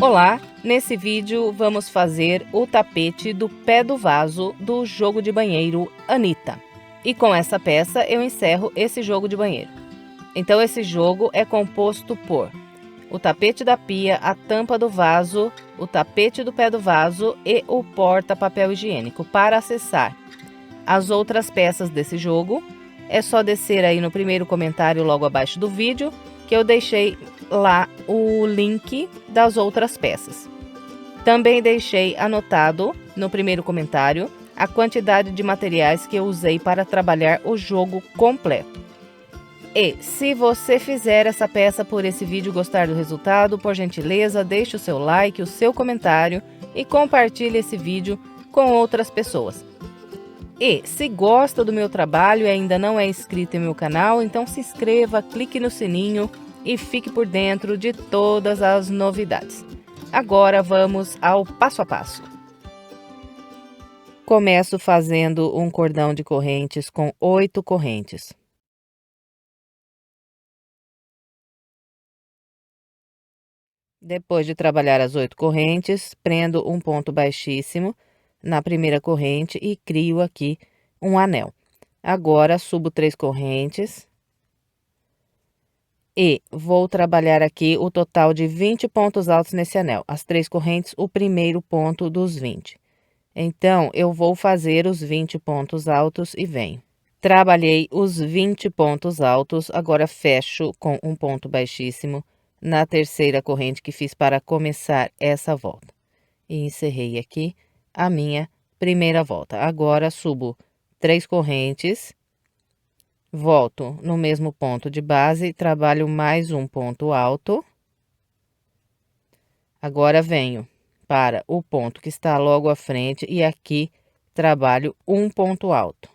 Olá, nesse vídeo vamos fazer o tapete do pé do vaso do jogo de banheiro Anitta. E com essa peça eu encerro esse jogo de banheiro. Então esse jogo é composto por o tapete da pia, a tampa do vaso, o tapete do pé do vaso e o porta-papel higiênico. Para acessar as outras peças desse jogo, é só descer aí no primeiro comentário logo abaixo do vídeo, que eu deixei lá o link das outras peças. Também deixei anotado no primeiro comentário a quantidade de materiais que eu usei para trabalhar o jogo completo. E se você fizer essa peça por esse vídeo e gostar do resultado, por gentileza, deixe o seu like, o seu comentário e compartilhe esse vídeo com outras pessoas. E se gosta do meu trabalho e ainda não é inscrito em meu canal, então se inscreva, clique no sininho e fique por dentro de todas as novidades. Agora vamos ao passo a passo. Começo fazendo um cordão de correntes com 8 correntes. Depois de trabalhar as 8 correntes, prendo um ponto baixíssimo na primeira corrente e crio aqui um anel. Agora subo 3 correntes e vou trabalhar aqui o total de 20 pontos altos nesse anel. As 3 correntes, o primeiro ponto dos 20. Então, eu vou fazer os 20 pontos altos e venho. Trabalhei os 20 pontos altos, agora fecho com um ponto baixíssimo na terceira corrente que fiz para começar essa volta. E encerrei aqui a minha primeira volta. Agora subo 3 correntes, volto no mesmo ponto de base, trabalho mais um ponto alto. Agora venho para o ponto que está logo à frente e aqui trabalho um ponto alto.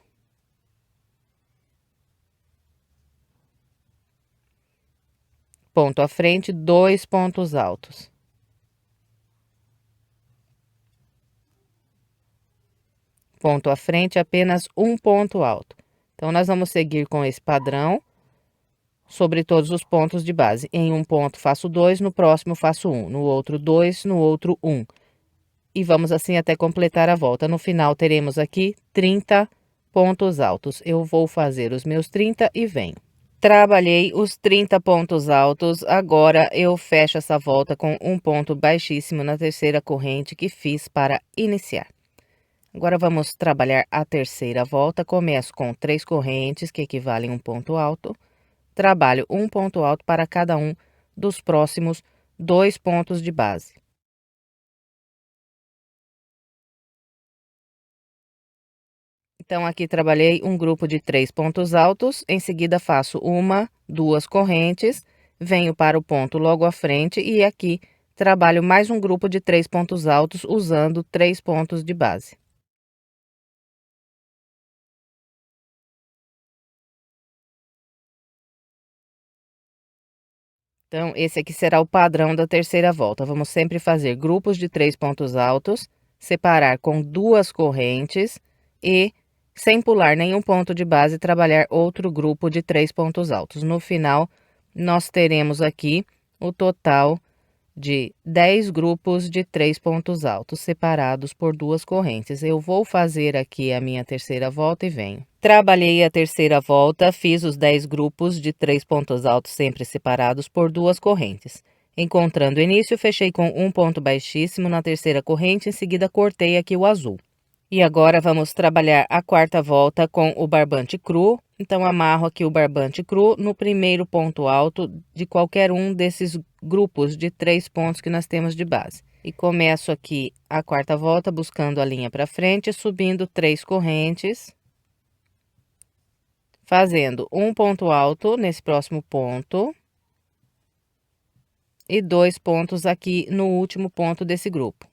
Ponto à frente, 2 pontos altos. Ponto à frente, apenas um ponto alto. Então, nós vamos seguir com esse padrão sobre todos os pontos de base. Em um ponto faço 2, no próximo faço 1, no outro 2, no outro 1. E vamos assim até completar a volta. No final, teremos aqui 30 pontos altos. Eu vou fazer os meus 30 e venho. Trabalhei os 30 pontos altos, agora eu fecho essa volta com um ponto baixíssimo na terceira corrente que fiz para iniciar. Agora vamos trabalhar a terceira volta, começo com 3 correntes que equivalem a um ponto alto, trabalho um ponto alto para cada um dos próximos 2 pontos de base. Então, aqui trabalhei um grupo de 3 pontos altos, em seguida faço 1, 2 correntes, venho para o ponto logo à frente e aqui trabalho mais um grupo de 3 pontos altos usando 3 pontos de base. Então, esse aqui será o padrão da terceira volta. Vamos sempre fazer grupos de 3 pontos altos, separar com 2 correntes e, sem pular nenhum ponto de base, trabalhar outro grupo de 3 pontos altos. No final, nós teremos aqui o total de 10 grupos de 3 pontos altos, separados por 2 correntes. Eu vou fazer aqui a minha terceira volta e venho. Trabalhei a terceira volta, fiz os 10 grupos de 3 pontos altos, sempre separados por 2 correntes. Encontrando o início, fechei com um ponto baixíssimo na terceira corrente, em seguida cortei aqui o azul. E agora vamos trabalhar a quarta volta com o barbante cru. Então, amarro aqui o barbante cru no primeiro ponto alto de qualquer um desses grupos de 3 pontos que nós temos de base. E começo aqui a quarta volta buscando a linha para frente, subindo 3 correntes, fazendo um ponto alto nesse próximo ponto e 2 pontos aqui no último ponto desse grupo.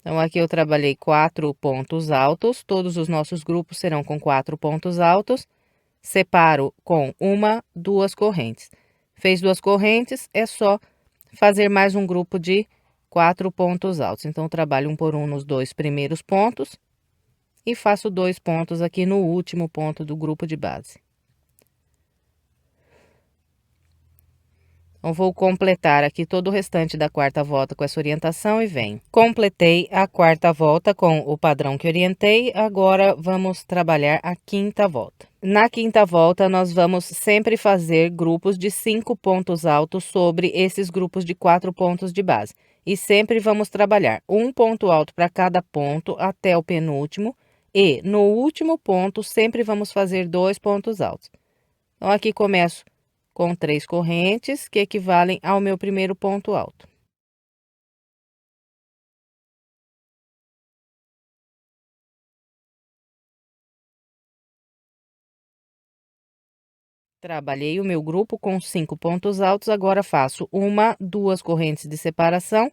Então, aqui eu trabalhei 4 pontos altos, todos os nossos grupos serão com 4 pontos altos. Separo com 1, 2 correntes. Fez 2 correntes, é só fazer mais um grupo de 4 pontos altos. Então, trabalho um por um nos 2 primeiros pontos e faço 2 pontos aqui no último ponto do grupo de base. Então, vou completar aqui todo o restante da quarta volta com essa orientação e venho. Completei a quarta volta com o padrão que orientei, agora vamos trabalhar a quinta volta. Na quinta volta, nós vamos sempre fazer grupos de 5 pontos altos sobre esses grupos de 4 pontos de base. E sempre vamos trabalhar um ponto alto para cada ponto até o penúltimo. E no último ponto, sempre vamos fazer 2 pontos altos. Então, aqui começo com 3 correntes, que equivalem ao meu primeiro ponto alto. Trabalhei o meu grupo com 5 pontos altos, agora faço 1, 2 correntes de separação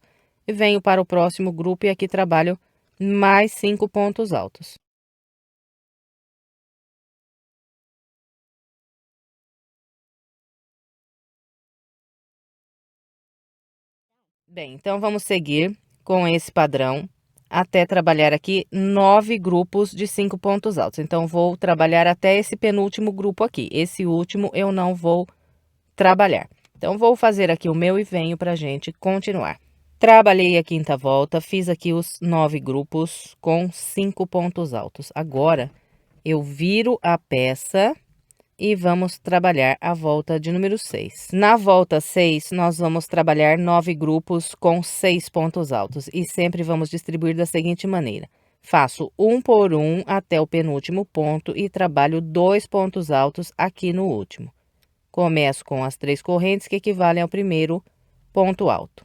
e venho para o próximo grupo e aqui trabalho mais 5 pontos altos. Bem, então vamos seguir com esse padrão até trabalhar aqui 9 grupos de 5 pontos altos. Então, vou trabalhar até esse penúltimo grupo aqui. Esse último eu não vou trabalhar. Então, vou fazer aqui o meu e venho para a gente continuar. Trabalhei a quinta volta, fiz aqui os 9 grupos com 5 pontos altos. Agora, eu viro a peça e vamos trabalhar a volta de número 6. Na volta 6, nós vamos trabalhar 9 grupos com 6 pontos altos e sempre vamos distribuir da seguinte maneira. Faço um por um até o penúltimo ponto e trabalho 2 pontos altos aqui no último. Começo com as 3 correntes que equivalem ao primeiro ponto alto.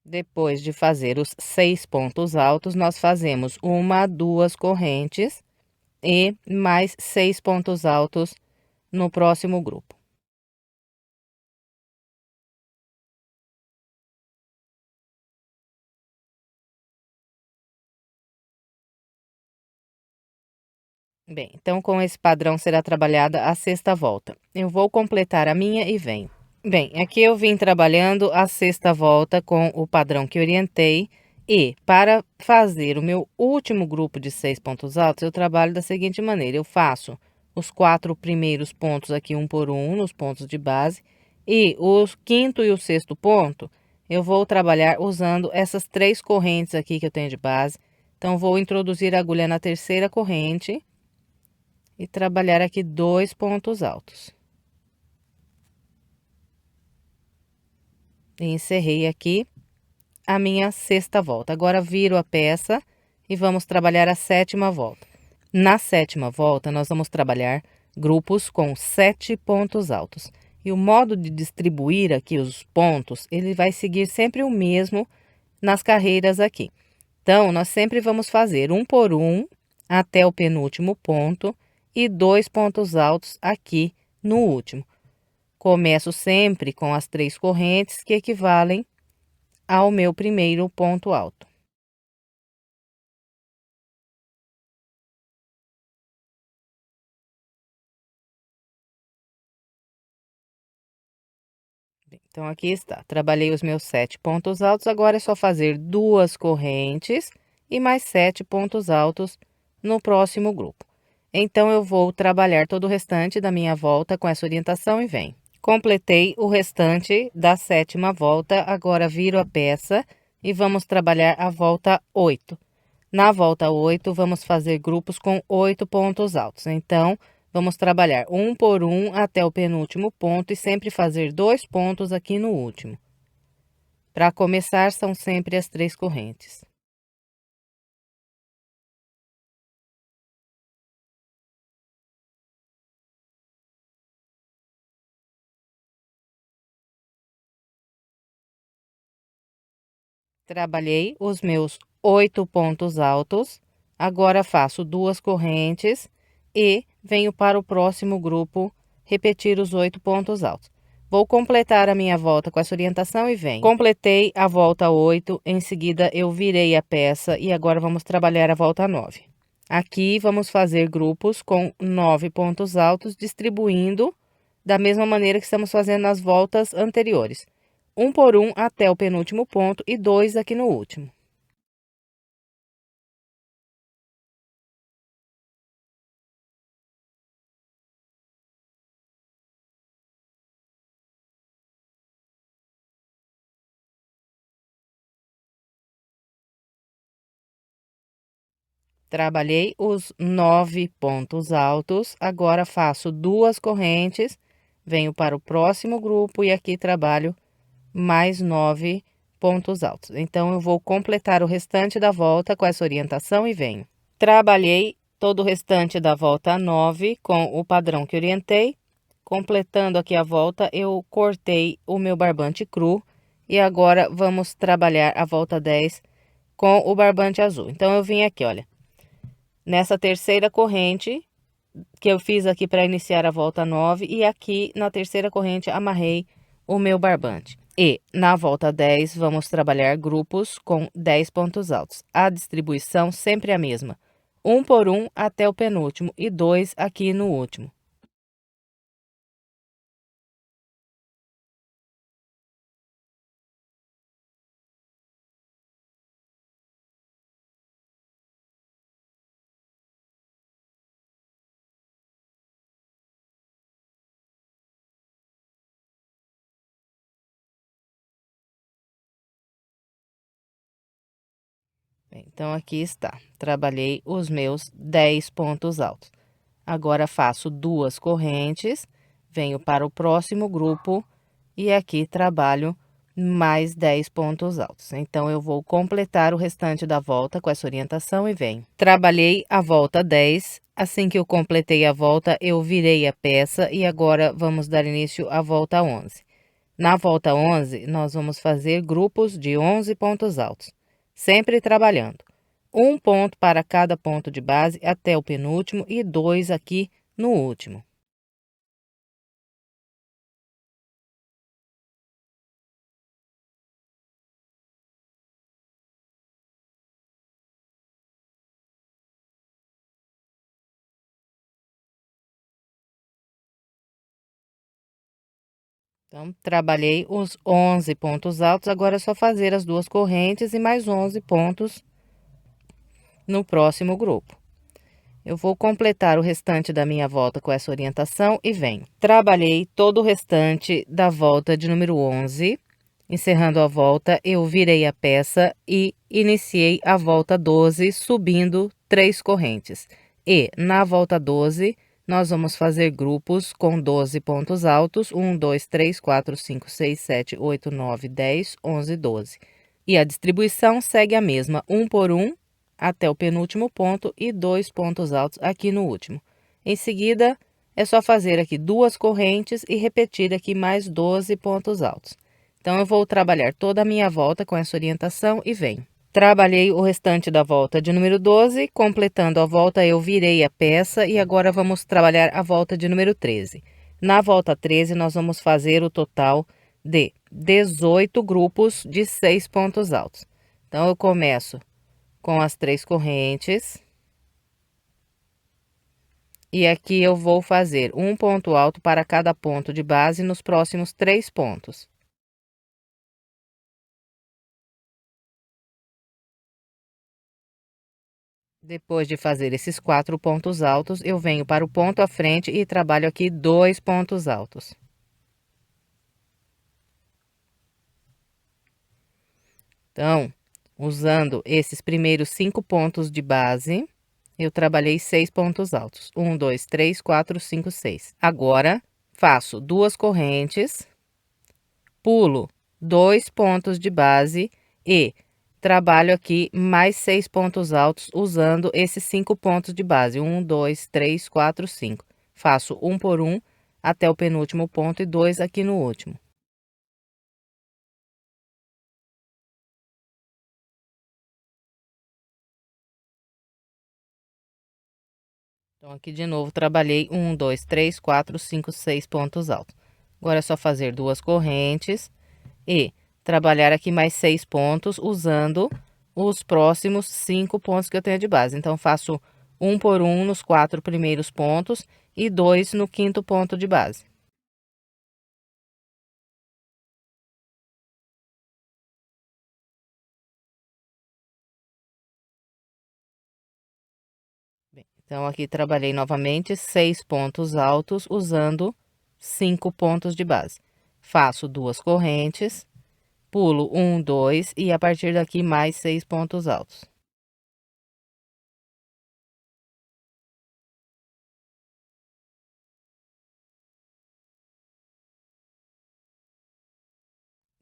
Depois de fazer os 6 pontos altos, nós fazemos 1, 2 correntes e mais 6 pontos altos no próximo grupo. Bem, então com esse padrão será trabalhada a sexta volta. Eu vou completar a minha e venho. Bem, aqui eu vim trabalhando a sexta volta com o padrão que orientei e para fazer o meu último grupo de 6 pontos altos, eu trabalho da seguinte maneira, eu faço os 4 primeiros pontos aqui um por um nos pontos de base e o quinto e o sexto ponto eu vou trabalhar usando essas 3 correntes aqui que eu tenho de base. Então, vou introduzir a agulha na terceira corrente e trabalhar aqui 2 pontos altos. E encerrei aqui a minha sexta volta. Agora, viro a peça e vamos trabalhar a sétima volta. Na sétima volta, nós vamos trabalhar grupos com 7 pontos altos. E o modo de distribuir aqui os pontos, ele vai seguir sempre o mesmo nas carreiras aqui. Então, nós sempre vamos fazer um por um até o penúltimo ponto e 2 pontos altos aqui no último. Começo sempre com as 3 correntes que equivalem ao meu primeiro ponto alto. Então, aqui está. Trabalhei os meus 7 pontos altos, agora é só fazer 2 correntes e mais 7 pontos altos no próximo grupo. Então, eu vou trabalhar todo o restante da minha volta com essa orientação e venho. Completei o restante da sétima volta, agora viro a peça e vamos trabalhar a volta 8. Na volta 8, vamos fazer grupos com 8 pontos altos. Então, vamos trabalhar um por um até o penúltimo ponto e sempre fazer 2 pontos aqui no último. Para começar, são sempre as 3 correntes. Trabalhei os meus 8 pontos altos, agora faço 2 correntes e venho para o próximo grupo repetir os 8 pontos altos. Vou completar a minha volta com essa orientação e venho. Completei a volta 8, em seguida eu virei a peça e agora vamos trabalhar a volta 9. Aqui vamos fazer grupos com 9 pontos altos, distribuindo da mesma maneira que estamos fazendo nas voltas anteriores. Um por um até o penúltimo ponto e 2 aqui no último. Trabalhei os 9 pontos altos, agora faço 2 correntes, venho para o próximo grupo e aqui trabalho mais 9 pontos altos. Então, eu vou completar o restante da volta com essa orientação e venho. Trabalhei todo o restante da volta 9 com o padrão que orientei. Completando aqui a volta, eu cortei o meu barbante cru e agora vamos trabalhar a volta 10 com o barbante azul. Então, eu vim aqui, olha, nessa terceira corrente que eu fiz aqui para iniciar a volta 9 e aqui na terceira corrente amarrei o meu barbante. E na volta 10 vamos trabalhar grupos com 10 pontos altos. A distribuição sempre a mesma, um por um até o penúltimo e 2 aqui no último. Então, aqui está. Trabalhei os meus 10 pontos altos. Agora, faço 2 correntes, venho para o próximo grupo e aqui trabalho mais 10 pontos altos. Então, eu vou completar o restante da volta com essa orientação e venho. Trabalhei a volta 10. Assim que eu completei a volta, eu virei a peça e agora vamos dar início à volta 11. Na volta 11, nós vamos fazer grupos de 11 pontos altos, sempre trabalhando. Um ponto para cada ponto de base até o penúltimo e 2 aqui no último. Então, trabalhei os 11 pontos altos, agora é só fazer as 2 correntes e mais 11 pontos no próximo grupo. Eu vou completar o restante da minha volta com essa orientação e venho. Trabalhei todo o restante da volta de número 11. Encerrando a volta, eu virei a peça e iniciei a volta 12, subindo 3 correntes. E na volta 12, nós vamos fazer grupos com 12 pontos altos, 1, 2, 3, 4, 5, 6, 7, 8, 9, 10, 11, 12. E a distribuição segue a mesma, um por um, até o penúltimo ponto e 2 pontos altos aqui no último. Em seguida, é só fazer aqui 2 correntes e repetir aqui mais 12 pontos altos. Então, eu vou trabalhar toda a minha volta com essa orientação e venho. Trabalhei o restante da volta de número 12, completando a volta eu virei a peça e agora vamos trabalhar a volta de número 13. Na volta 13, nós vamos fazer o total de 18 grupos de 6 pontos altos. Então, eu começo com as 3 correntes. E aqui eu vou fazer um ponto alto para cada ponto de base nos próximos 3 pontos. Depois de fazer esses 4 pontos altos, eu venho para o ponto à frente e trabalho aqui 2 pontos altos. Então, usando esses primeiros 5 pontos de base, eu trabalhei 6 pontos altos. 1, 2, 3, 4, 5, 6. Agora, faço 2 correntes, pulo 2 pontos de base e trabalho aqui mais 6 pontos altos usando esses 5 pontos de base. 1, 2, 3, 4, 5. Faço um por um até o penúltimo ponto e 2 aqui no último. Então, aqui de novo, trabalhei 1, 2, 3, 4, 5, 6 pontos altos. Agora é só fazer 2 correntes e trabalhar aqui mais 6 pontos usando os próximos 5 pontos que eu tenho de base. Então, faço um por um nos 4 primeiros pontos e 2 no 5º ponto de base. Bem, então, aqui trabalhei novamente 6 pontos altos usando 5 pontos de base. Faço 2 correntes, pulo 1, 2 e a partir daqui mais 6 pontos altos.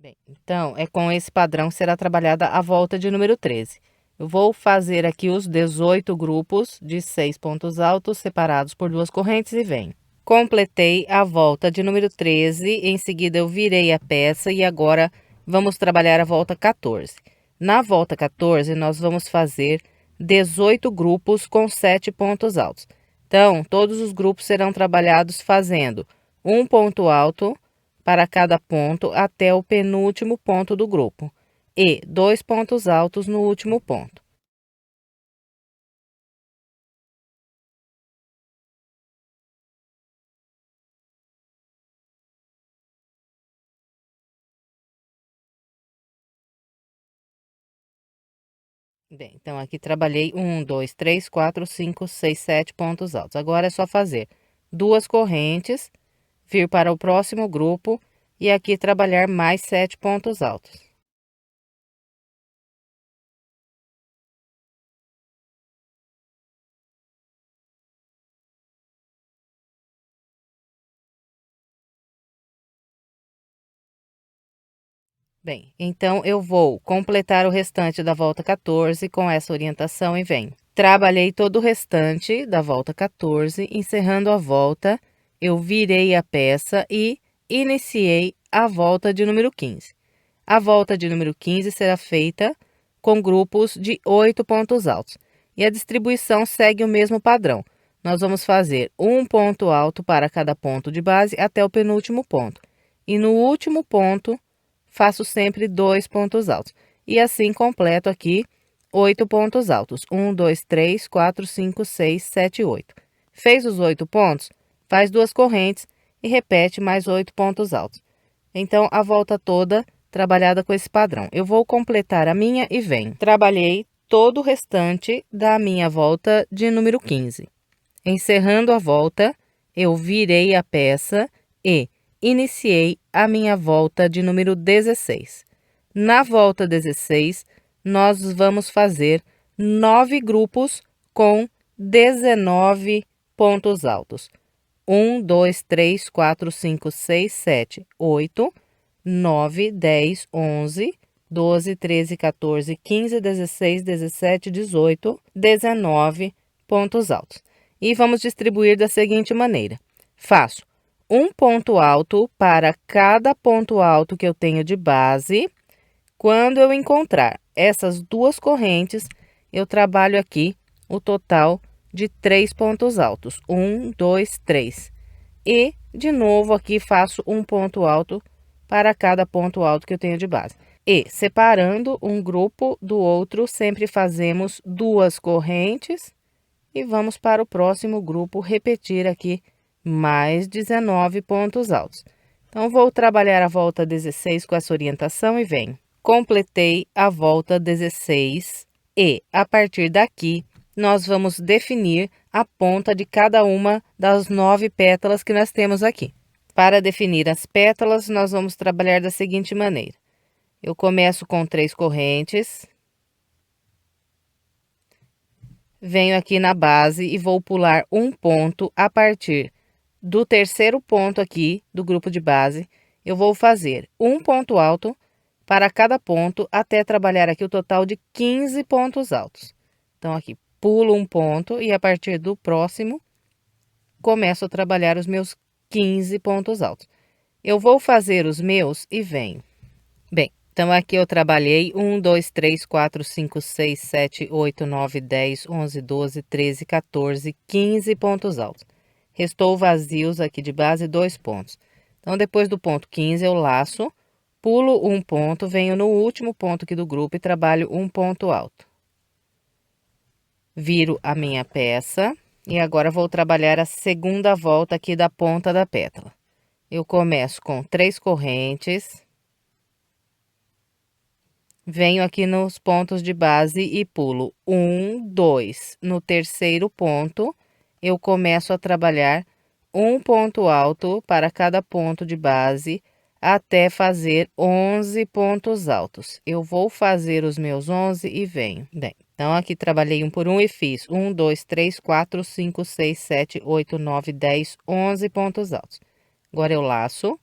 Bem, então, é com esse padrão que será trabalhada a volta de número 13. Eu vou fazer aqui os 18 grupos de 6 pontos altos separados por 2 correntes e venho. Completei a volta de número 13, em seguida eu virei a peça e agora vamos trabalhar a volta 14. Na volta 14, nós vamos fazer 18 grupos com 7 pontos altos. Então, todos os grupos serão trabalhados fazendo um ponto alto para cada ponto até o penúltimo ponto do grupo e 2 pontos altos no último ponto. Bem, então aqui trabalhei 1, 2, 3, 4, 5, 6, 7 pontos altos. Agora é só fazer 2 correntes, vir para o próximo grupo e aqui trabalhar mais 7 pontos altos. Bem, então eu vou completar o restante da volta 14 com essa orientação e venho. Trabalhei todo o restante da volta 14, encerrando a volta, eu virei a peça e iniciei a volta de número 15. A volta de número 15 será feita com grupos de 8 pontos altos. E a distribuição segue o mesmo padrão. Nós vamos fazer um ponto alto para cada ponto de base até o penúltimo ponto. E no último ponto, faço sempre 2 pontos altos. E assim completo aqui 8 pontos altos. 1, 2, 3, 4, 5, 6, 7, 8. Fez os 8 pontos? Faz 2 correntes e repete mais 8 pontos altos. Então, a volta toda trabalhada com esse padrão. Eu vou completar a minha e venho. Trabalhei todo o restante da minha volta de número 15. Encerrando a volta, eu virei a peça e iniciei a minha volta de número 16. Na volta 16, nós vamos fazer 9 grupos com 19 pontos altos. 1, 2, 3, 4, 5, 6, 7, 8, 9, 10, 11, 12, 13, 14, 15, 16, 17, 18, 19 pontos altos. E vamos distribuir da seguinte maneira. Faço um ponto alto para cada ponto alto que eu tenho de base. Quando eu encontrar essas 2 correntes, eu trabalho aqui o total de 3 pontos altos. 1, 2, 3. E, de novo, aqui faço um ponto alto para cada ponto alto que eu tenho de base. E, separando um grupo do outro, sempre fazemos 2 correntes e vamos para o próximo grupo repetir aqui mais 19 pontos altos. Então, vou trabalhar a volta 16 com essa orientação e venho. Completei a volta 16 e, a partir daqui, nós vamos definir a ponta de cada uma das 9 pétalas que nós temos aqui. Para definir as pétalas, nós vamos trabalhar da seguinte maneira. Eu começo com 3 correntes. Venho aqui na base e vou pular um ponto a partir do terceiro ponto aqui do grupo de base. Eu vou fazer um ponto alto para cada ponto até trabalhar aqui o total de 15 pontos altos. Então, aqui pulo um ponto e a partir do próximo, começo a trabalhar os meus 15 pontos altos. Eu vou fazer os meus e venho. Bem, então aqui eu trabalhei 1, 2, 3, 4, 5, 6, 7, 8, 9, 10, 11, 12, 13, 14, 15 pontos altos. Restou vazios aqui de base 2 pontos. Então, depois do ponto 15, eu laço, pulo um ponto, venho no último ponto aqui do grupo e trabalho um ponto alto. Viro a minha peça e agora vou trabalhar a segunda volta aqui da ponta da pétala. Eu começo com 3 correntes. Venho aqui nos pontos de base e pulo 1, 2. No terceiro ponto, eu começo a trabalhar um ponto alto para cada ponto de base até fazer 11 pontos altos. Eu vou fazer os meus 11 e venho. Bem, então aqui trabalhei um por um e fiz 1, 2, 3, 4, 5, 6, 7, 8, 9, 10, 11 pontos altos. Agora eu laço,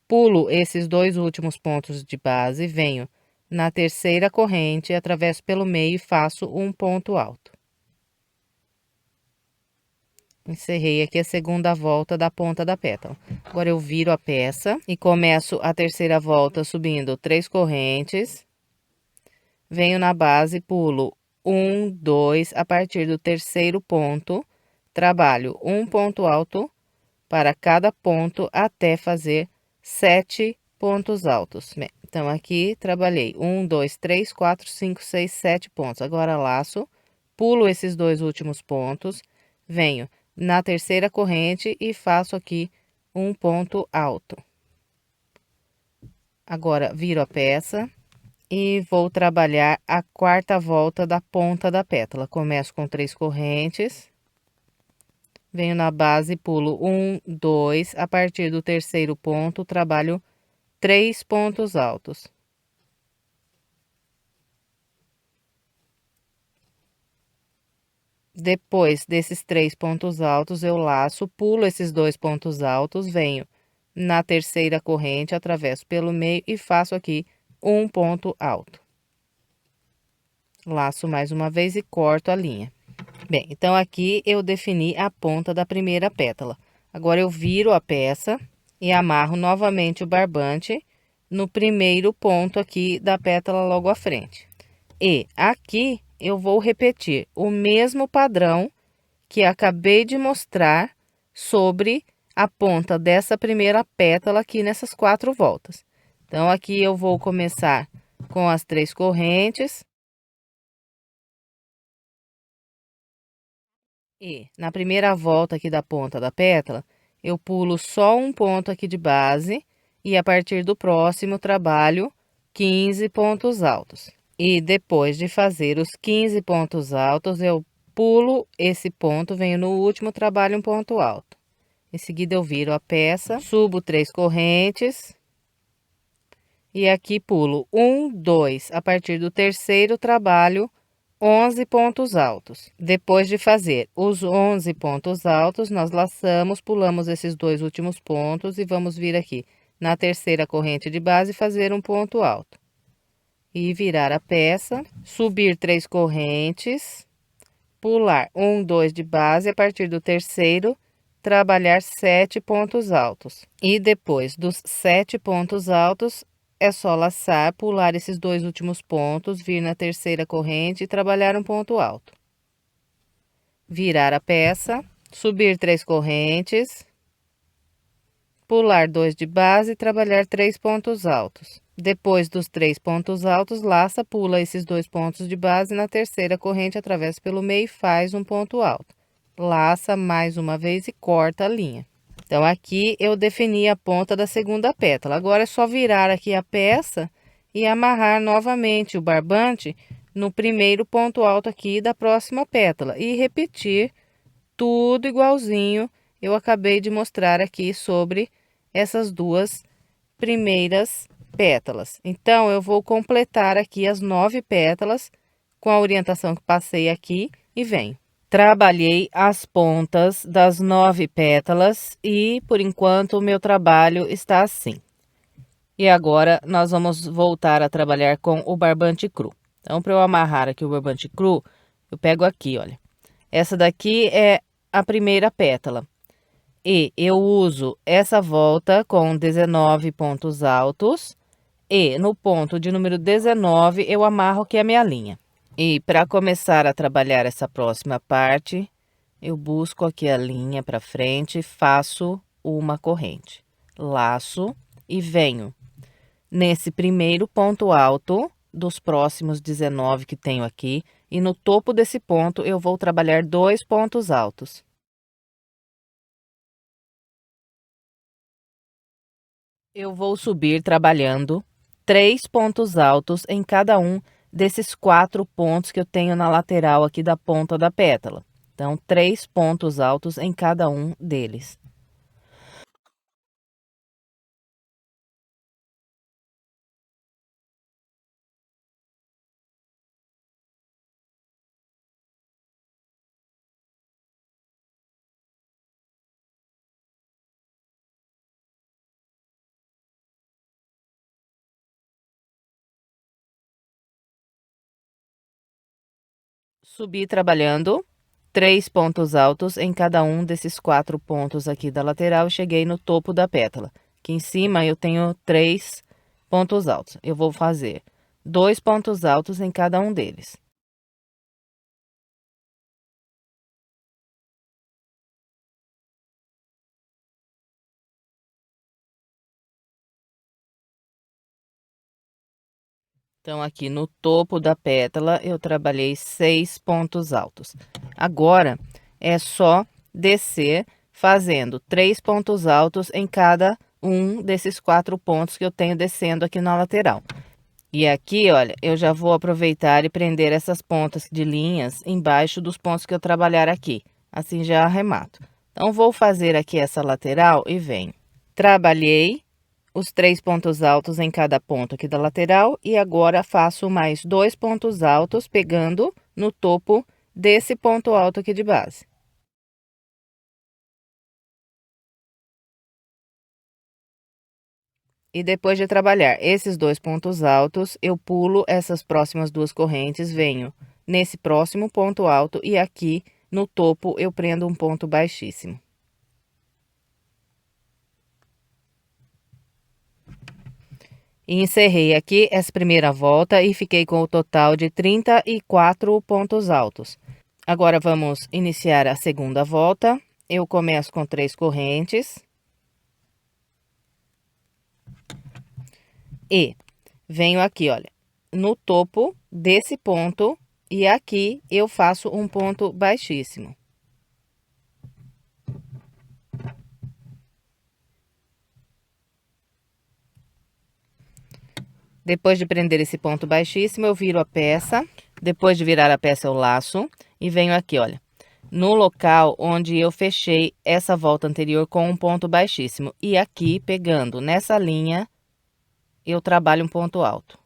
Pulo esses dois últimos pontos de base, venho na terceira corrente, atravesso pelo meio e faço um ponto alto. Encerrei aqui a segunda volta da ponta da pétala. Agora eu viro a peça e começo a terceira volta subindo 3 correntes. Venho na base, pulo 1, 2, a partir do terceiro ponto, trabalho um ponto alto para cada ponto até fazer 7 pontos altos. Bem, então, aqui trabalhei 1, 2, 3, 4, 5, 6, 7 pontos. Agora, laço, pulo esses dois últimos pontos, venho na terceira corrente e faço aqui um ponto alto. Agora, viro a peça e vou trabalhar a quarta volta da ponta da pétala. Começo com 3 correntes. Venho na base, pulo 1, 2, a partir do terceiro ponto, trabalho 3 pontos altos. Depois desses 3 pontos altos, eu laço, pulo esses 2 pontos altos, venho na terceira corrente, atravesso pelo meio e faço aqui um ponto alto. Laço mais uma vez e corto a linha. Bem, então aqui eu defini a ponta da primeira pétala. Agora eu viro a peça e amarro novamente o barbante no primeiro ponto aqui da pétala logo à frente. E aqui eu vou repetir o mesmo padrão que acabei de mostrar sobre a ponta dessa primeira pétala aqui nessas 4 voltas. Então, aqui eu vou começar com as 3 correntes. E na primeira volta aqui da ponta da pétala, eu pulo só um ponto aqui de base e a partir do próximo trabalho 15 pontos altos. E depois de fazer os 15 pontos altos, eu pulo esse ponto, venho no último, trabalho um ponto alto. Em seguida, eu viro a peça, subo 3 correntes e aqui pulo 1, 2. A partir do terceiro, trabalho 11 pontos altos. Depois de fazer os 11 pontos altos, nós laçamos, pulamos esses dois últimos pontos e vamos vir aqui na terceira corrente de base e fazer um ponto alto. E virar a peça, subir 3 correntes, pular 1, 2 de base, a partir do terceiro, trabalhar 7 pontos altos. E depois dos 7 pontos altos, é só laçar, pular esses dois últimos pontos, vir na terceira corrente e trabalhar um ponto alto. Virar a peça, subir 3 correntes, pular 2 de base e trabalhar 3 pontos altos. Depois dos 3 pontos altos, laça, pula esses 2 pontos de base na terceira corrente, atravessa pelo meio e faz um ponto alto. Laça mais uma vez e corta a linha. Então, aqui eu defini a ponta da segunda pétala. Agora é só virar aqui a peça e amarrar novamente o barbante no primeiro ponto alto aqui da próxima pétala. E repetir tudo igualzinho eu acabei de mostrar aqui sobre essas duas primeiras pétalas. Então, eu vou completar aqui as 9 pétalas com a orientação que passei aqui e venho. Trabalhei as pontas das 9 pétalas e, por enquanto, o meu trabalho está assim. E agora, nós vamos voltar a trabalhar com o barbante cru. Então, para eu amarrar aqui o barbante cru, eu pego aqui, olha. Essa daqui é a primeira pétala. E eu uso essa volta com 19 pontos altos. E no ponto de número 19, eu amarro aqui a minha linha. E para começar a trabalhar essa próxima parte, eu busco aqui a linha para frente, faço uma corrente, laço e venho nesse primeiro ponto alto dos próximos 19 que tenho aqui, e no topo desse ponto eu vou trabalhar 2 pontos altos. Eu vou subir trabalhando 3 pontos altos em cada um desses 4 pontos que eu tenho na lateral aqui da ponta da pétala. Então, 3 pontos altos em cada um deles. Subi trabalhando 3 pontos altos em cada um desses 4 pontos aqui da lateral e cheguei no topo da pétala. Aqui em cima eu tenho 3 pontos altos. Eu vou fazer 2 pontos altos em cada um deles. Então, aqui no topo da pétala, eu trabalhei 6 pontos altos. Agora, é só descer fazendo 3 pontos altos em cada um desses 4 pontos que eu tenho descendo aqui na lateral. E aqui, olha, eu já vou aproveitar e prender essas pontas de linhas embaixo dos pontos que eu trabalhar aqui. Assim já arremato. Então, vou fazer aqui essa lateral e venho. Trabalhei os 3 pontos altos em cada ponto aqui da lateral e agora faço mais 2 pontos altos pegando no topo desse ponto alto aqui de base. E depois de trabalhar esses 2 pontos altos, eu pulo essas próximas 2 correntes, venho nesse próximo ponto alto e aqui no topo eu prendo um ponto baixíssimo. E encerrei aqui essa primeira volta e fiquei com o total de 34 pontos altos. Agora, vamos iniciar a segunda volta. Eu começo com 3 correntes. E venho aqui, olha, no topo desse ponto e aqui eu faço um ponto baixíssimo. Depois de prender esse ponto baixíssimo, eu viro a peça. Depois de virar a peça, eu laço e venho aqui, olha, no local onde eu fechei essa volta anterior com um ponto baixíssimo. E aqui, pegando nessa linha, eu trabalho um ponto alto.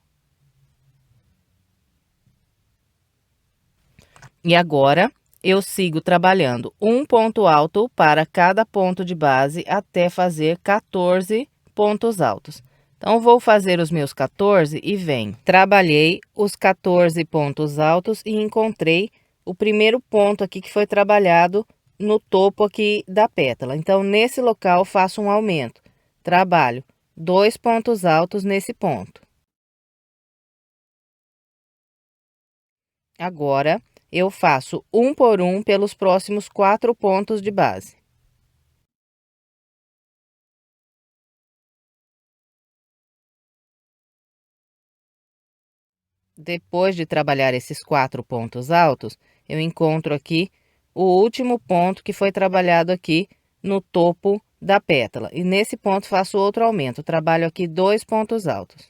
E agora, eu sigo trabalhando um ponto alto para cada ponto de base até fazer 14 pontos altos. Então, vou fazer os meus 14 e venho. Trabalhei os 14 pontos altos e encontrei o primeiro ponto aqui que foi trabalhado no topo aqui da pétala. Então, nesse local, faço um aumento. Trabalho 2 pontos altos nesse ponto. Agora, eu faço um por um pelos próximos 4 pontos de base. Depois de trabalhar esses 4 pontos altos, eu encontro aqui o último ponto que foi trabalhado aqui no topo da pétala. E nesse ponto faço outro aumento, trabalho aqui 2 pontos altos.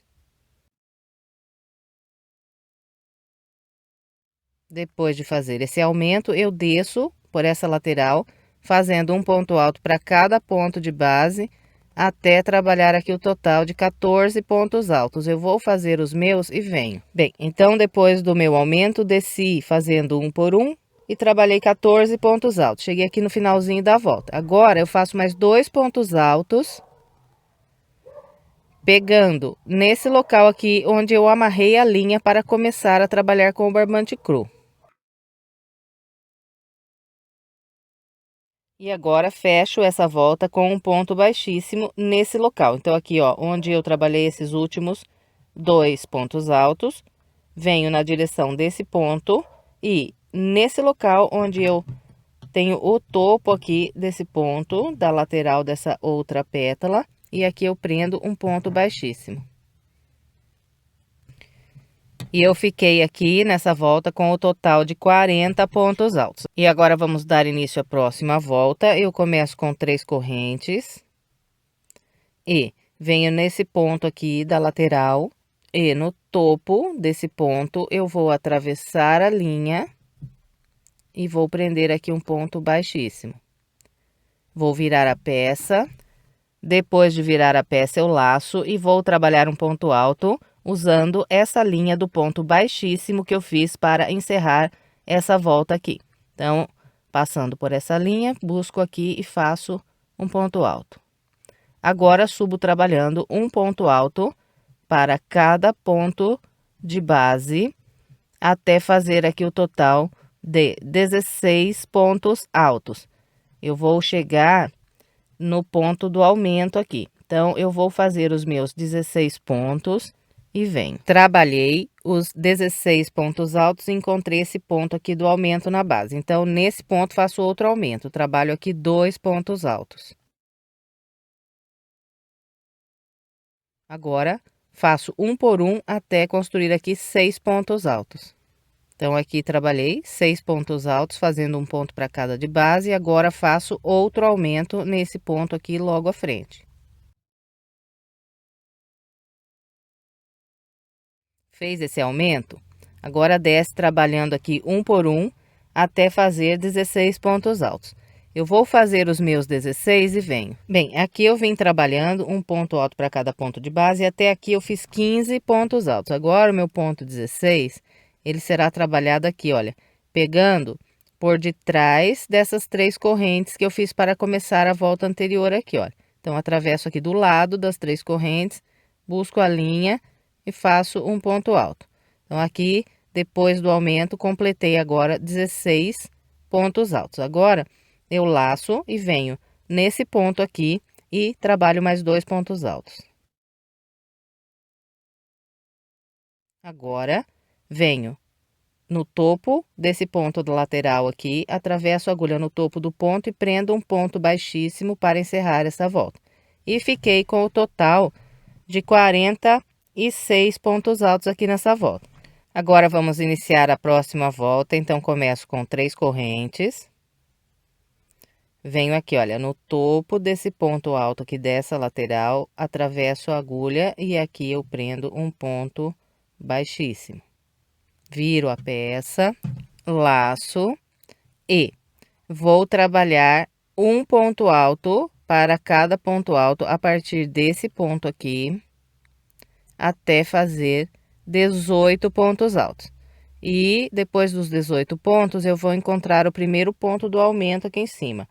Depois de fazer esse aumento, eu desço por essa lateral, fazendo um ponto alto para cada ponto de base, até trabalhar aqui o total de 14 pontos altos. Eu vou fazer os meus e venho. Bem, então depois do meu aumento, desci fazendo um por um e trabalhei 14 pontos altos. Cheguei aqui no finalzinho da volta. Agora, eu faço mais 2 pontos altos, pegando nesse local aqui onde eu amarrei a linha para começar a trabalhar com o barbante cru. E agora, fecho essa volta com um ponto baixíssimo nesse local. Então, aqui, ó, onde eu trabalhei esses últimos 2 pontos altos, venho na direção desse ponto e nesse local onde eu tenho o topo aqui desse ponto, da lateral dessa outra pétala, e aqui eu prendo um ponto baixíssimo. E eu fiquei aqui nessa volta com o total de 40 pontos altos. E agora, vamos dar início à próxima volta. Eu começo com 3 correntes. E venho nesse ponto aqui da lateral. E no topo desse ponto, eu vou atravessar a linha. E vou prender aqui um ponto baixíssimo. Vou virar a peça. Depois de virar a peça, eu laço e vou trabalhar um ponto alto, usando essa linha do ponto baixíssimo que eu fiz para encerrar essa volta aqui. Então, passando por essa linha, busco aqui e faço um ponto alto. Agora, subo trabalhando um ponto alto para cada ponto de base, até fazer aqui o total de 16 pontos altos. Eu vou chegar no ponto do aumento aqui. Então, eu vou fazer os meus 16 pontos e venho. Trabalhei os 16 pontos altos e encontrei esse ponto aqui do aumento na base. Então, nesse ponto, faço outro aumento. Trabalho aqui 2 pontos altos. Agora, faço um por um até construir aqui 6 pontos altos. Então, aqui trabalhei 6 pontos altos, fazendo um ponto para cada de base. E agora, faço outro aumento nesse ponto aqui logo à frente. Fez esse aumento? Agora, desce trabalhando aqui um por um até fazer 16 pontos altos. Eu vou fazer os meus 16 e venho. Bem, aqui eu vim trabalhando um ponto alto para cada ponto de base e até aqui eu fiz 15 pontos altos. Agora, o meu ponto 16, ele será trabalhado aqui, olha, pegando por detrás dessas 3 correntes que eu fiz para começar a volta anterior aqui, olha. Então, atravesso aqui do lado das 3 correntes, busco a linha e faço um ponto alto. Então, aqui, depois do aumento, completei agora 16 pontos altos. Agora, eu laço e venho nesse ponto aqui e trabalho mais 2 pontos altos. Agora, venho no topo desse ponto do lateral aqui, atravesso a agulha no topo do ponto e prendo um ponto baixíssimo para encerrar essa volta. E fiquei com o total de 46 pontos altos aqui nessa volta. Agora, vamos iniciar a próxima volta. Então, começo com 3 correntes. Venho aqui, olha, no topo desse ponto alto aqui dessa lateral, atravesso a agulha e aqui eu prendo um ponto baixíssimo. Viro a peça, laço e vou trabalhar um ponto alto para cada ponto alto a partir desse ponto aqui até fazer 18 pontos altos. E depois dos 18 pontos, eu vou encontrar o primeiro ponto do aumento aqui em cima.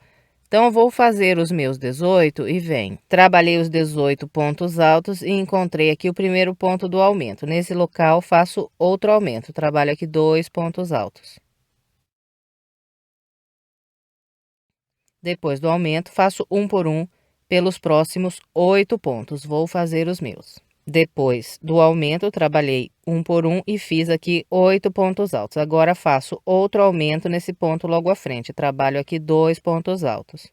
Então, eu vou fazer os meus 18 e venho. Trabalhei os 18 pontos altos e encontrei aqui o primeiro ponto do aumento. Nesse local, faço outro aumento. Trabalho aqui 2 pontos altos. Depois do aumento, faço um por um pelos próximos 8 pontos. Vou fazer os meus. Depois do aumento, trabalhei um por um e fiz aqui 8 pontos altos. Agora, faço outro aumento nesse ponto logo à frente. Trabalho aqui 2 pontos altos.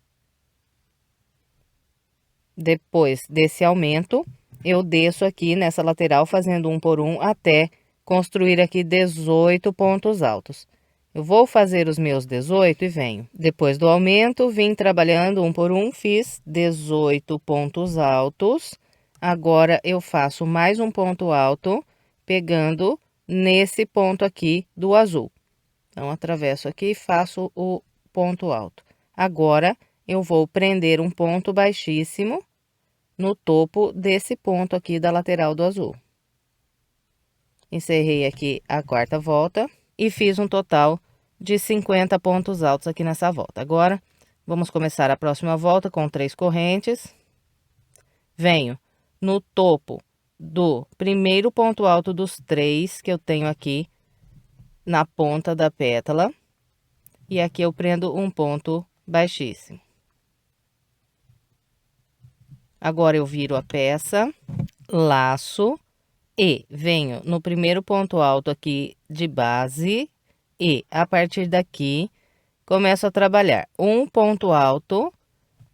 Depois desse aumento, eu desço aqui nessa lateral fazendo um por um até construir aqui 18 pontos altos. Eu vou fazer os meus 18 e venho. Depois do aumento, vim trabalhando um por um, fiz 18 pontos altos. Agora, eu faço mais um ponto alto, pegando nesse ponto aqui do azul. Então, atravesso aqui e faço o ponto alto. Agora, eu vou prender um ponto baixíssimo no topo desse ponto aqui da lateral do azul. Encerrei aqui a quarta volta e fiz um total de 50 pontos altos aqui nessa volta. Agora, vamos começar a próxima volta com 3 correntes. Venho no topo do primeiro ponto alto dos 3 que eu tenho aqui na ponta da pétala. E aqui eu prendo um ponto baixíssimo. Agora, eu viro a peça, laço e venho no primeiro ponto alto aqui de base e a partir daqui começo a trabalhar um ponto alto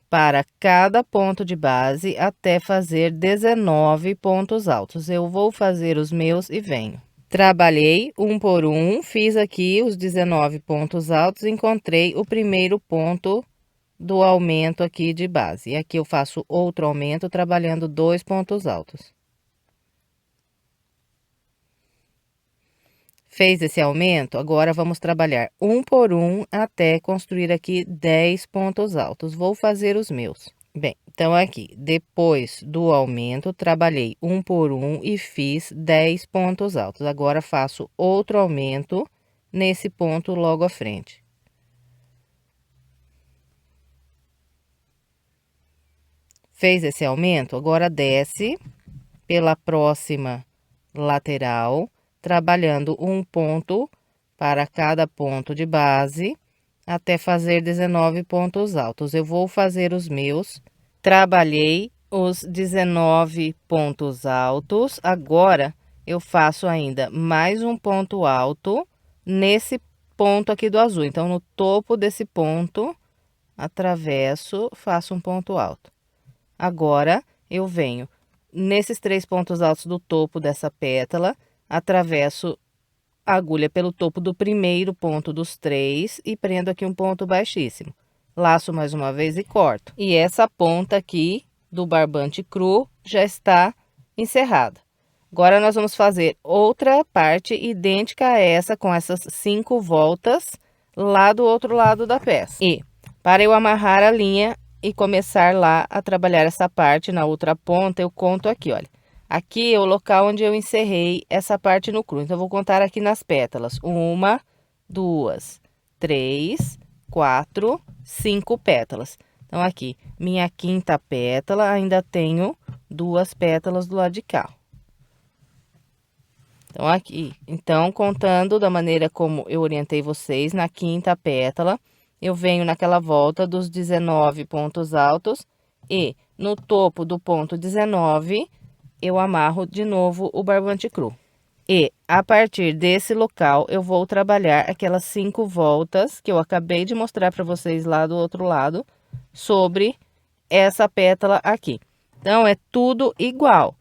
para cada ponto de base até fazer 19 pontos altos. Eu vou fazer os meus e venho. Trabalhei um por um, fiz aqui os 19 pontos altos, encontrei o primeiro ponto do aumento aqui de base. E aqui eu faço outro aumento trabalhando 2 pontos altos. Fez esse aumento? Agora, vamos trabalhar um por um até construir aqui 10 pontos altos. Vou fazer os meus. Bem, então aqui, depois do aumento, trabalhei um por um e fiz 10 pontos altos. Agora, faço outro aumento nesse ponto logo à frente. Fez esse aumento? Agora, desce pela próxima lateral, trabalhando um ponto para cada ponto de base, até fazer 19 pontos altos. Eu vou fazer os meus. Trabalhei os 19 pontos altos. Agora, eu faço ainda mais um ponto alto nesse ponto aqui do azul. Então, no topo desse ponto, atravesso, faço um ponto alto. Agora, eu venho nesses 3 pontos altos do topo dessa pétala, atravesso a agulha pelo topo do primeiro ponto dos 3 e prendo aqui um ponto baixíssimo. Laço mais uma vez e corto. E essa ponta aqui do barbante cru já está encerrada. Agora, nós vamos fazer outra parte idêntica a essa, com essas 5 voltas lá do outro lado da peça. E para eu amarrar a linha e começar lá a trabalhar essa parte na outra ponta, eu conto aqui, olha. Aqui é o local onde eu encerrei essa parte no cru. Então, eu vou contar aqui nas pétalas. 1, 2, 3, 4, 5 pétalas. Então, aqui, minha quinta pétala, ainda tenho 2 pétalas do lado de cá. Então, aqui, contando da maneira como eu orientei vocês, na quinta pétala, eu venho naquela volta dos 19 pontos altos e no topo do ponto 19, eu amarro de novo o barbante cru. E a partir desse local, eu vou trabalhar aquelas 5 voltas que eu acabei de mostrar para vocês lá do outro lado, sobre essa pétala aqui. Então, é tudo igual.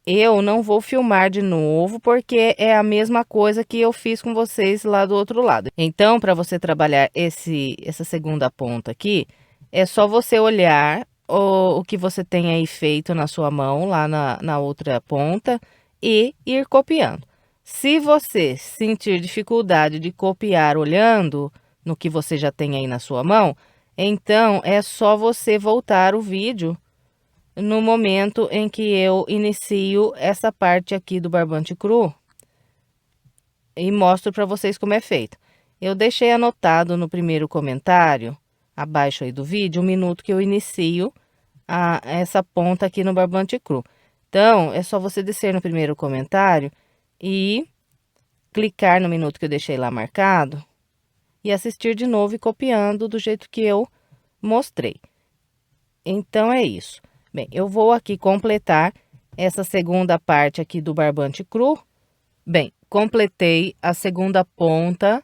Eu não vou filmar de novo, porque é a mesma coisa que eu fiz com vocês lá do outro lado. Então, para você trabalhar essa segunda ponta aqui, é só você olhar o que você tem aí feito na sua mão, lá na outra ponta, e ir copiando. Se você sentir dificuldade de copiar olhando no que você já tem aí na sua mão, então é só você voltar o vídeo no momento em que eu inicio essa parte aqui do barbante cru e mostro para vocês como é feito. Eu deixei anotado no primeiro comentário, abaixo aí do vídeo, o minuto que eu inicio essa ponta aqui no barbante cru. Então, é só você descer no primeiro comentário e clicar no minuto que eu deixei lá marcado e assistir de novo e copiando do jeito que eu mostrei. Então, é isso. Bem, eu vou aqui completar essa segunda parte aqui do barbante cru. Bem, completei a segunda ponta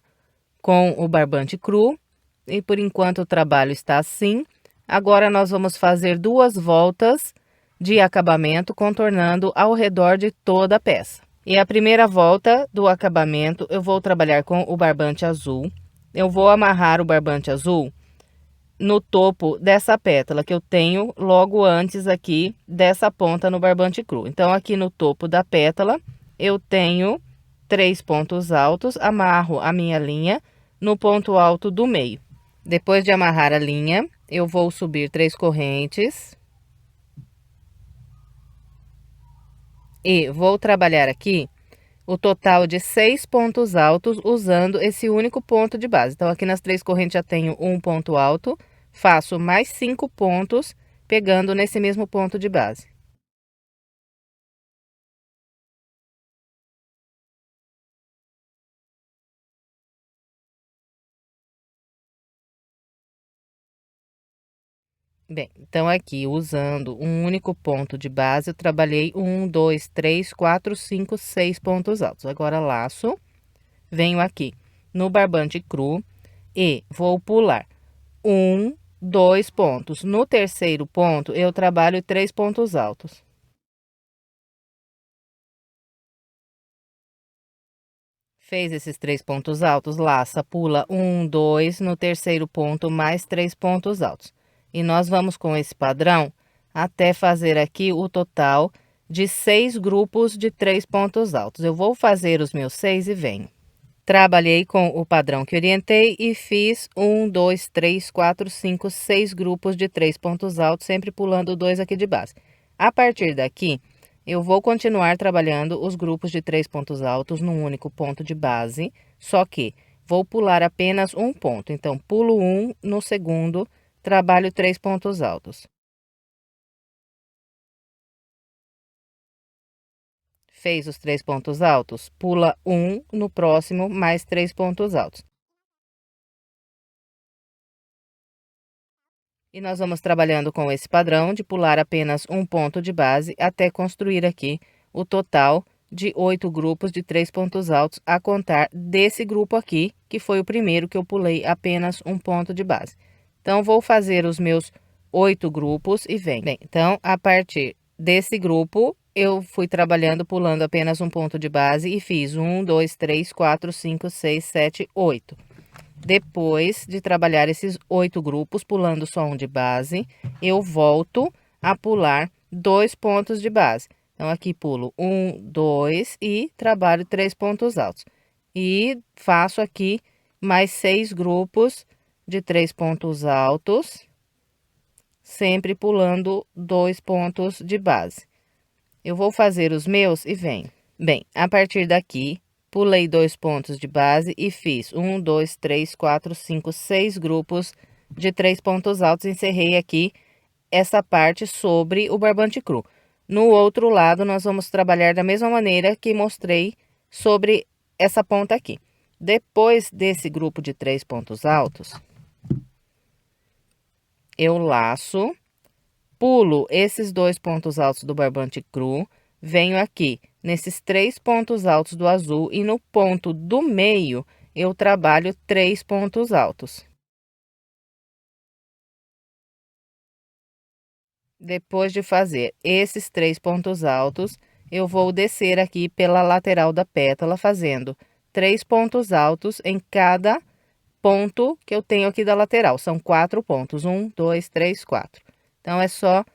com o barbante cru e por enquanto o trabalho está assim. Agora, nós vamos fazer 2 voltas de acabamento contornando ao redor de toda a peça. E a primeira volta do acabamento, eu vou trabalhar com o barbante azul. Eu vou amarrar o barbante azul no topo dessa pétala que eu tenho logo antes aqui dessa ponta no barbante cru. Então, aqui no topo da pétala, eu tenho 3 pontos altos, amarro a minha linha no ponto alto do meio. Depois de amarrar a linha, eu vou subir 3 correntes. E vou trabalhar aqui o total de 6 pontos altos usando esse único ponto de base. Então, aqui nas 3 correntes já tenho um ponto alto, faço mais 5 pontos, pegando nesse mesmo ponto de base. Bem, então aqui, usando um único ponto de base, eu trabalhei 1, 2, 3, 4, 5, 6 pontos altos. Agora, laço, venho aqui no barbante cru e vou pular 1, 2 pontos. No terceiro ponto, eu trabalho 3 pontos altos. Fez esses 3 pontos altos, laça, pula 1, 2, no terceiro ponto, mais 3 pontos altos. E nós vamos com esse padrão até fazer aqui o total de 6 grupos de 3 pontos altos. Eu vou fazer os meus 6 e venho. Trabalhei com o padrão que orientei e fiz 1, 2, 3, 4, 5, 6 grupos de 3 pontos altos, sempre pulando 2 aqui de base. A partir daqui, eu vou continuar trabalhando os grupos de 3 pontos altos num único ponto de base, só que vou pular apenas um ponto. Então, pulo 1, no segundo, trabalho 3 pontos altos. fez os 3 pontos altos, pula um no próximo, mais 3 pontos altos. E nós vamos trabalhando com esse padrão de pular apenas um ponto de base até construir aqui o total de 8 grupos de 3 pontos altos, a contar desse grupo aqui, que foi o primeiro que eu pulei apenas um ponto de base. Então, vou fazer os meus 8 grupos e venho. Bem, então, a partir desse grupo, eu fui trabalhando pulando apenas um ponto de base e fiz 1, 2, 3, 4, 5, 6, 7, 8. Depois de trabalhar esses 8 grupos, pulando só um de base, eu volto a pular 2 pontos de base. Então, aqui pulo 1, 2 e trabalho 3 pontos altos. E faço aqui mais 6 grupos de 3 pontos altos, sempre pulando 2 pontos de base. Eu vou fazer os meus e venho. Bem, a partir daqui, pulei 2 pontos de base e fiz 1, 2, 3, 4, 5, 6 grupos de 3 pontos altos. Encerrei aqui essa parte sobre o barbante cru. No outro lado, nós vamos trabalhar da mesma maneira que mostrei sobre essa ponta aqui. Depois desse grupo de 3 pontos altos, eu laço, pulo esses 2 pontos altos do barbante cru, venho aqui nesses 3 pontos altos do azul e no ponto do meio eu trabalho 3 pontos altos. Depois de fazer esses 3 pontos altos, eu vou descer aqui pela lateral da pétala, fazendo 3 pontos altos em cada ponto que eu tenho aqui da lateral. São 4 pontos, 1, 2, 3, 4. Então, é só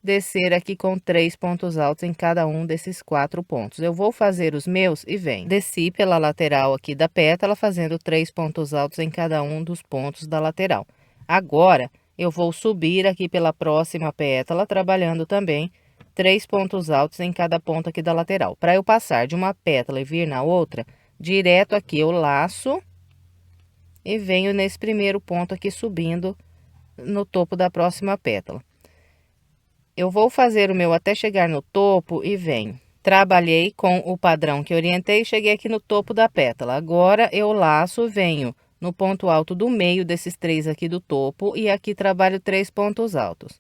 descer aqui com 3 pontos altos em cada um desses 4 pontos. Eu vou fazer os meus e venho. Desci pela lateral aqui da pétala, fazendo 3 pontos altos em cada um dos pontos da lateral. Agora, eu vou subir aqui pela próxima pétala, trabalhando também 3 pontos altos em cada ponto aqui da lateral. Para eu passar de uma pétala e vir na outra, direto aqui eu laço e venho nesse primeiro ponto aqui subindo no topo da próxima pétala. Eu vou fazer o meu até chegar no topo e venho. Trabalhei com o padrão que orientei e cheguei aqui no topo da pétala. Agora, eu laço, venho no ponto alto do meio desses 3 aqui do topo e aqui trabalho 3 pontos altos.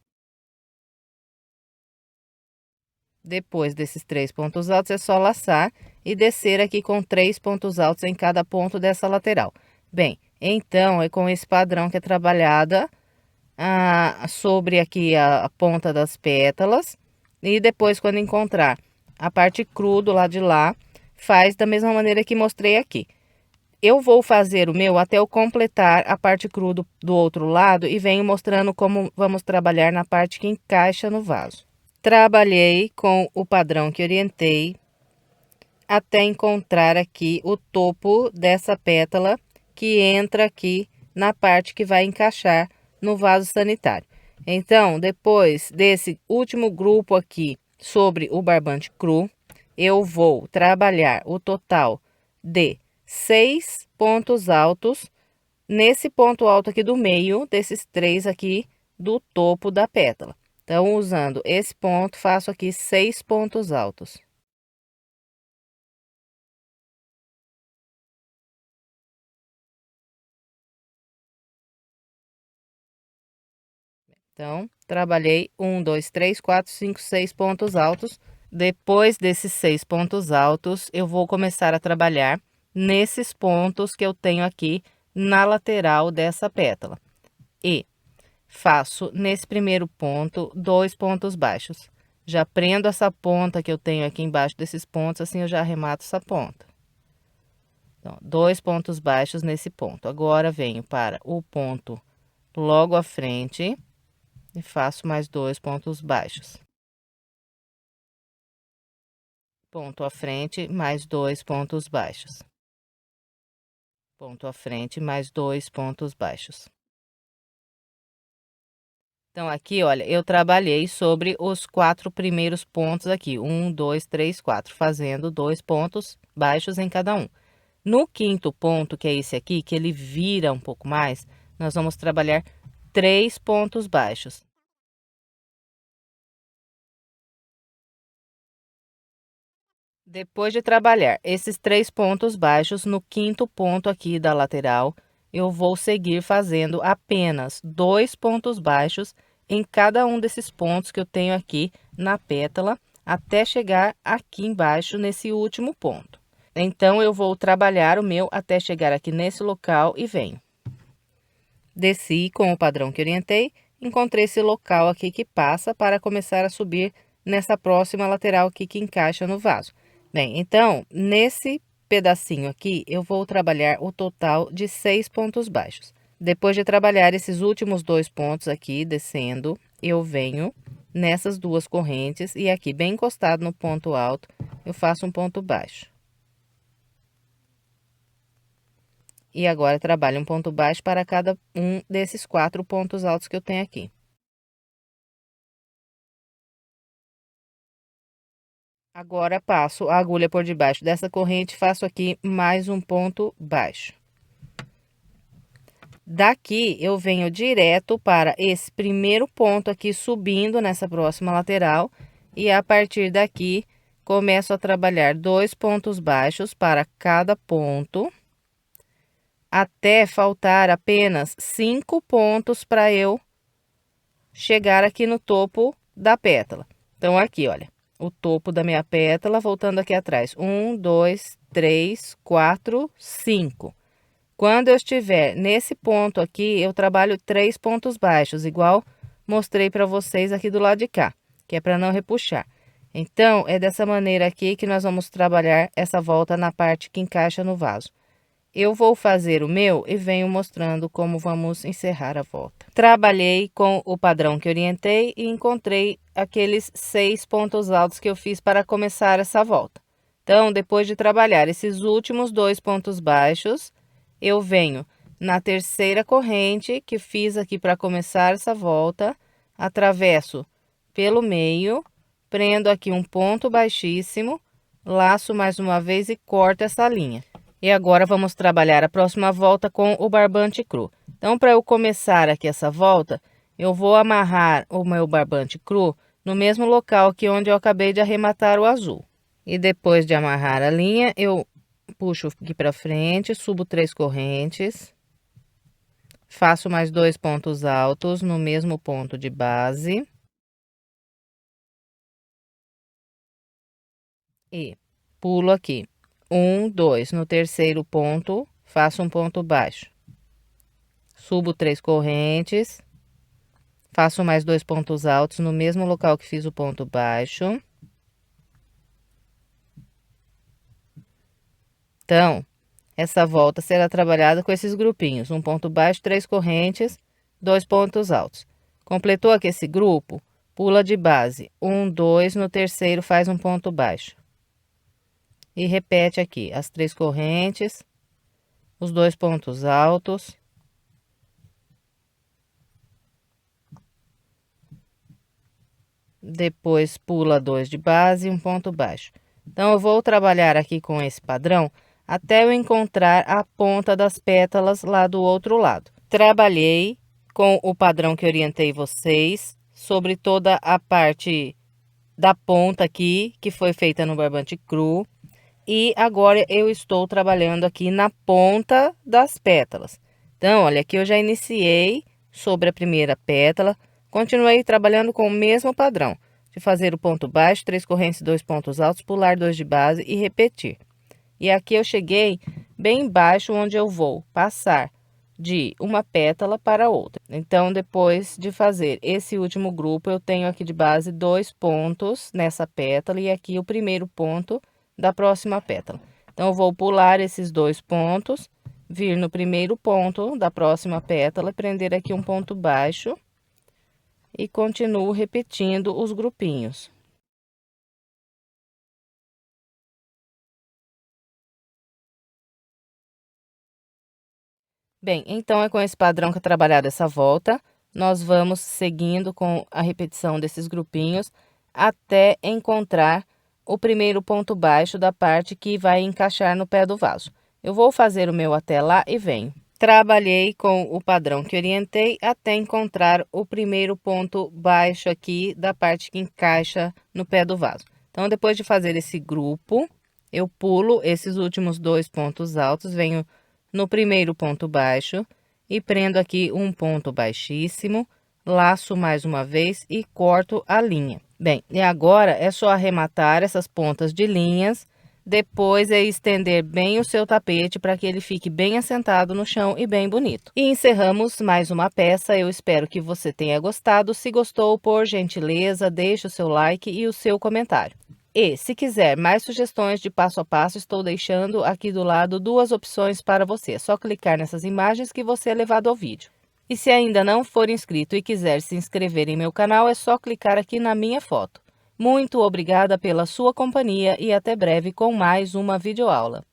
Depois desses 3 pontos altos, é só laçar e descer aqui com 3 pontos altos em cada ponto dessa lateral. Bem, então, é com esse padrão que é trabalhada sobre aqui a ponta das pétalas. E depois, quando encontrar a parte cru do lado de lá, faz da mesma maneira que mostrei aqui. Eu vou fazer o meu até eu completar a parte cru do outro lado e venho mostrando como vamos trabalhar na parte que encaixa no vaso. Trabalhei com o padrão que orientei até encontrar aqui o topo dessa pétala que entra aqui na parte que vai encaixar no vaso sanitário. Então, depois desse último grupo aqui sobre o barbante cru, eu vou trabalhar o total de 6 pontos altos nesse ponto alto aqui do meio desses 3 aqui do topo da pétala. Então, usando esse ponto, faço aqui 6 pontos altos. Então, trabalhei 1, 2, 3, 4, 5, 6 pontos altos. Depois desses 6 pontos altos, eu vou começar a trabalhar nesses pontos que eu tenho aqui na lateral dessa pétala. E faço nesse primeiro ponto 2 pontos baixos. Já prendo essa ponta que eu tenho aqui embaixo desses pontos, assim eu já arremato essa ponta. Então, 2 pontos baixos nesse ponto. Agora, venho para o ponto logo à frente e faço mais 2 pontos baixos. Ponto à frente, mais 2 pontos baixos. Ponto à frente, mais 2 pontos baixos. Então, aqui, olha, eu trabalhei sobre os 4 primeiros pontos aqui. 1, 2, 3, 4, fazendo 2 pontos baixos em cada um. No quinto ponto, que é esse aqui, que ele vira um pouco mais, nós vamos trabalhar 3 pontos baixos. Depois de trabalhar esses 3 pontos baixos, no quinto ponto aqui da lateral, eu vou seguir fazendo apenas 2 pontos baixos em cada um desses pontos que eu tenho aqui na pétala, até chegar aqui embaixo nesse último ponto. Então, eu vou trabalhar o meu até chegar aqui nesse local e venho. Desci com o padrão que orientei, encontrei esse local aqui que passa para começar a subir nessa próxima lateral aqui que encaixa no vaso. Bem, então, nesse pedacinho aqui, eu vou trabalhar o total de 6 pontos baixos. Depois de trabalhar esses últimos 2 pontos aqui, descendo, eu venho nessas 2 correntes e aqui, bem encostado no ponto alto, eu faço um ponto baixo. E agora, trabalho um ponto baixo para cada um desses 4 pontos altos que eu tenho aqui. Agora, passo a agulha por debaixo dessa corrente, faço aqui mais um ponto baixo. Daqui, eu venho direto para esse primeiro ponto aqui, subindo nessa próxima lateral. E a partir daqui, começo a trabalhar 2 pontos baixos para cada ponto, até faltar apenas 5 pontos para eu chegar aqui no topo da pétala. Então, aqui, olha, o topo da minha pétala, voltando aqui atrás. 1, 2, 3, 4, 5. Quando eu estiver nesse ponto aqui, eu trabalho 3 pontos baixos, igual mostrei para vocês aqui do lado de cá, que é para não repuxar. Então, é dessa maneira aqui que nós vamos trabalhar essa volta na parte que encaixa no vaso. Eu vou fazer o meu e venho mostrando como vamos encerrar a volta. Trabalhei com o padrão que orientei e encontrei aqueles 6 pontos altos que eu fiz para começar essa volta. Então, depois de trabalhar esses últimos 2 pontos baixos, eu venho na terceira corrente que fiz aqui para começar essa volta, atravesso pelo meio, prendo aqui um ponto baixíssimo, laço mais uma vez e corto essa linha. E agora, vamos trabalhar a próxima volta com o barbante cru. Então, para eu começar aqui essa volta, eu vou amarrar o meu barbante cru no mesmo local que onde eu acabei de arrematar o azul. E depois de amarrar a linha, eu puxo aqui para frente, subo 3 correntes, faço mais 2 pontos altos no mesmo ponto de base. E pulo aqui. 1, 2, no terceiro ponto, faço um ponto baixo. Subo 3 correntes, faço mais 2 pontos altos no mesmo local que fiz o ponto baixo. Então, essa volta será trabalhada com esses grupinhos, um ponto baixo, 3 correntes, 2 pontos altos. Completou aqui esse grupo, pula de base, 1, 2, no terceiro faz um ponto baixo. E repete aqui as 3 correntes, os 2 pontos altos. Depois pula 2 de base e um ponto baixo. Então, eu vou trabalhar aqui com esse padrão até eu encontrar a ponta das pétalas lá do outro lado. Trabalhei com o padrão que orientei vocês sobre toda a parte da ponta aqui, que foi feita no barbante cru. E agora eu estou trabalhando aqui na ponta das pétalas. Então, olha, aqui eu já iniciei sobre a primeira pétala, continuei trabalhando com o mesmo padrão, de fazer o ponto baixo, 3 correntes, 2 pontos altos, pular 2 de base e repetir. E aqui eu cheguei bem embaixo, onde eu vou passar de uma pétala para outra. Então, depois de fazer esse último grupo, eu tenho aqui de base 2 pontos nessa pétala e aqui o primeiro ponto da próxima pétala. Então, eu vou pular esses 2 pontos, vir no primeiro ponto da próxima pétala, prender aqui um ponto baixo e continuo repetindo os grupinhos. Bem, então é com esse padrão que é trabalhada essa volta. Nós vamos seguindo com a repetição desses grupinhos até encontrar o primeiro ponto baixo da parte que vai encaixar no pé do vaso. Eu vou fazer o meu até lá e venho. Trabalhei com o padrão que orientei até encontrar o primeiro ponto baixo aqui da parte que encaixa no pé do vaso. Então, depois de fazer esse grupo, eu pulo esses últimos 2 pontos altos, venho no primeiro ponto baixo e prendo aqui um ponto baixíssimo, laço mais uma vez e corto a linha. Bem, e agora é só arrematar essas pontas de linhas, depois é estender bem o seu tapete para que ele fique bem assentado no chão e bem bonito. E encerramos mais uma peça, eu espero que você tenha gostado. Se gostou, por gentileza, deixe o seu like e o seu comentário. E, se quiser mais sugestões de passo a passo, estou deixando aqui do lado 2 opções para você. É só clicar nessas imagens que você é levado ao vídeo. E se ainda não for inscrito e quiser se inscrever em meu canal, é só clicar aqui na minha foto. Muito obrigada pela sua companhia e até breve com mais uma videoaula.